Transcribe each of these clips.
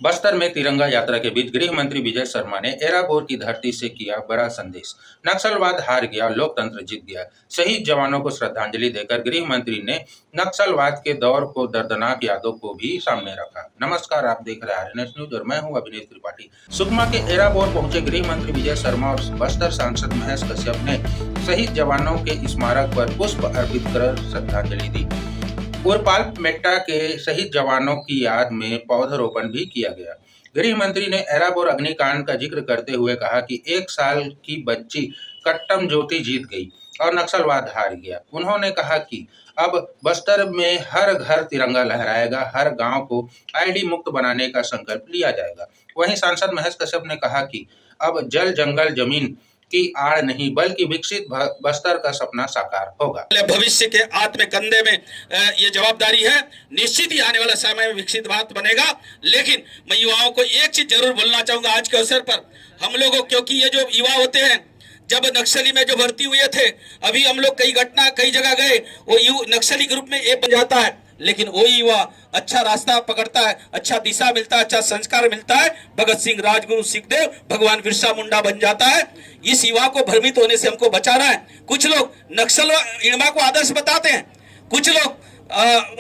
बस्तर में तिरंगा यात्रा के बीच गृह मंत्री विजय शर्मा ने एराबोर की धरती से किया बड़ा संदेश। नक्सलवाद हार गया, लोकतंत्र जीत गया। शहीद जवानों को श्रद्धांजलि देकर गृह मंत्री ने नक्सलवाद के दौर को, दर्दनाक यादों को भी सामने रखा। नमस्कार, आप देख रहे हैं आरएनएस न्यूज और मैं हूं अभिनेश त्रिपाठी। सुकमा के एराबोर पहुंचे गृह मंत्री विजय शर्मा और बस्तर सांसद महेश कश्यप ने शहीद जवानों के स्मारक पर पुष्प अर्पित कर श्रद्धांजलि दी। उरपाल मेट्टा के शहीद जवानों की याद में पौधरोपण भी किया गया। गृह मंत्री ने एराबोर अग्निकांड का जिक्र करते हुए कहा कि 1 साल की बच्ची कट्टम ज्योति जीत गई और नक्सलवाद हार गया। उन्होंने कहा कि अब बस्तर में हर घर तिरंगा लहराएगा, हर गांव को आईडी मुक्त बनाने का संकल्प लिया जाएगा। वहीं सांसद महेश कश्यप ने कहा कि अब जल जंगल जमीन की आड़ नहीं बल्कि विकसित बस्तर का सपना साकार होगा। भविष्य के आत्म कंधे में ये जवाबदारी है। निश्चित ही आने वाला समय में विकसित भारत बनेगा। लेकिन मैं युवाओं को एक चीज जरूर बोलना चाहूंगा आज के अवसर पर हम लोगों, क्योंकि ये जो युवा होते हैं, जब नक्सली में जो भर्ती हुए थे, अभी हम लोग कई जगह गए, वो नक्सली ग्रुप में एक बन जाता है, लेकिन वही युवा अच्छा रास्ता पकड़ता है, अच्छा दिशा मिलता है, अच्छा संस्कार मिलता है, भगत सिंह, राजगुरु, सुखदेव, भगवान बिरसा मुंडा बन जाता है। इस युवा को भ्रमित होने से हमको बचाना है। कुछ लोग नक्सल इड़मा को आदर्श बताते हैं, कुछ लोग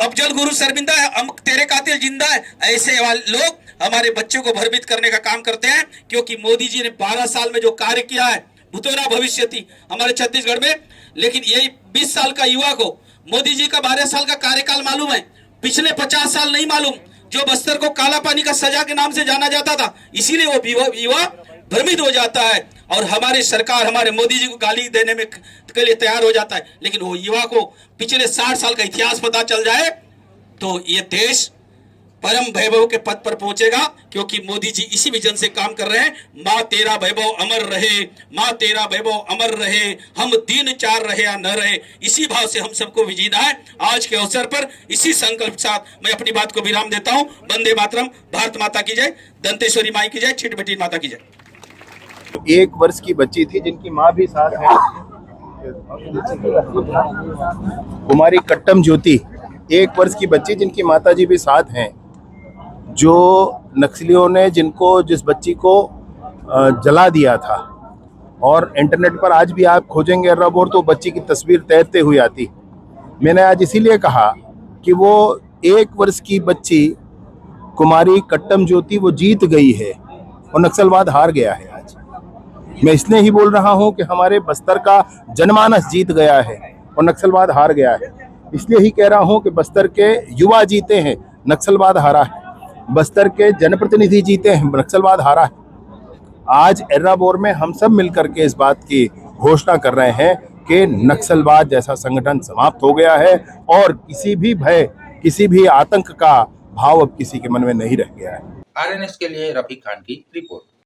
अफजल गुरु शर्मिंदा है, हम तेरे कातिल जिंदा है, ऐसे लोग हमारे बच्चों को भ्रमित करने का काम करते हैं। क्योंकि मोदी जी ने 12 साल में जो कार्य किया है, भूतोरा भविष्य थी हमारे छत्तीसगढ़ में, लेकिन यही 20 साल का युवा को मोदी जी का 12 साल का कार्यकाल मालूम है, पिछले 50 साल नहीं मालूम। जो बस्तर को काला पानी का सजा के नाम से जाना जाता था, इसीलिए वो युवा भ्रमित हो जाता है और हमारी सरकार हमारे मोदी जी को गाली देने में के लिए तैयार हो जाता है। लेकिन वो युवा को पिछले 60 साल का इतिहास पता चल जाए तो ये देश परम वैभव के पद पर पहुंचेगा। क्योंकि मोदी जी इसी विजन से काम कर रहे हैं। माँ तेरा वैभव अमर रहे, माँ तेरा वैभव अमर रहे, हम दिन चार रहे या न रहे, इसी भाव से हम सबको भी जीना है। आज के अवसर पर इसी संकल्प के साथ मैं अपनी बात को विराम देता हूँ। वंदे मातरम, भारत माता की जय, दंतेश्वरी माई की जय, छिटबेटी माता की जय। 1 वर्ष की बच्ची थी जिनकी माँ भी साथ है, कुमारी कट्टम ज्योति, 1 वर्ष की बच्ची जिनकी माताजी भी साथ हैं, जो नक्सलियों ने जिस बच्ची को जला दिया था। और इंटरनेट पर आज भी आप खोजेंगे एराबोर तो बच्ची की तस्वीर तैरते हुए आती। मैंने आज इसीलिए कहा कि वो 1 वर्ष की बच्ची कुमारी कट्टम ज्योति वो जीत गई है और नक्सलवाद हार गया है। आज मैं इसलिए ही बोल रहा हूं कि हमारे बस्तर का जनमानस जीत गया है और नक्सलवाद हार गया है। इसलिए ही कह रहा हूं कि बस्तर के युवा जीते हैं, नक्सलवाद हारा है। बस्तर के जनप्रतिनिधि जीते हैं, नक्सलवाद हारा है। आज एराबोर में हम सब मिलकर के इस बात की घोषणा कर रहे हैं कि नक्सलवाद जैसा संगठन समाप्त हो गया है और किसी भी भय, किसी भी आतंक का भाव अब किसी के मन में नहीं रह गया है। आरएनएस के लिए रफीक खान की रिपोर्ट।